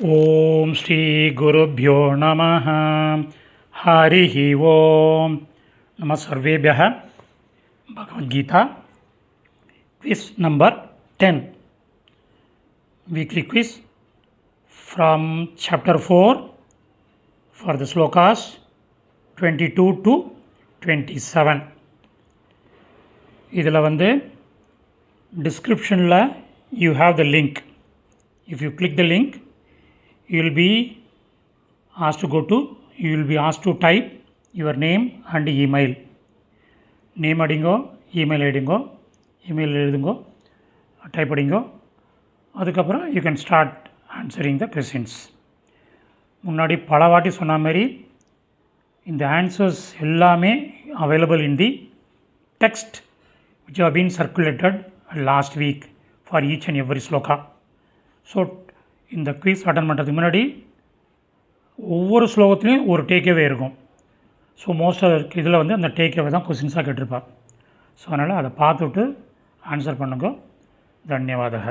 ஓம் ஸ்ரீ குருப்யோ நமः ஹரிஹி ஓம் நம சர்வேபியः Bhagavad Gita quiz number 10 weekly quiz from chapter 4 for the slokas 22 to 27 இதில் descriptionல you have the link. If you click the link, you will be asked to type your name and email. Name அடிங்கோ, email அடிங்கோ, email எழுதுங்கோ, type அடிங்கோ. அதுக்கப்புறம் you can start answering the questions. முன்னாடி பல வாட்டி சொன்ன மாதிரி இந்த answers எல்லாமே available in the text which have been circulated last week for each and every sloka. So இந்த quiz attend பண்ணுறதுக்கு முன்னாடி ஒவ்வொரு ஸ்லோகத்துலேயும் ஒரு டேக்அவே இருக்கும். ஸோ மோஸ்ட் ஆஃப் இதில் அந்த டேக்அவே தான் கொஸ்டின்ஸாக கேட்டிருப்பார். ஸோ அதனால் அதை பார்த்துட்டு ஆன்சர் பண்ணுங்க. தன்யவாதக.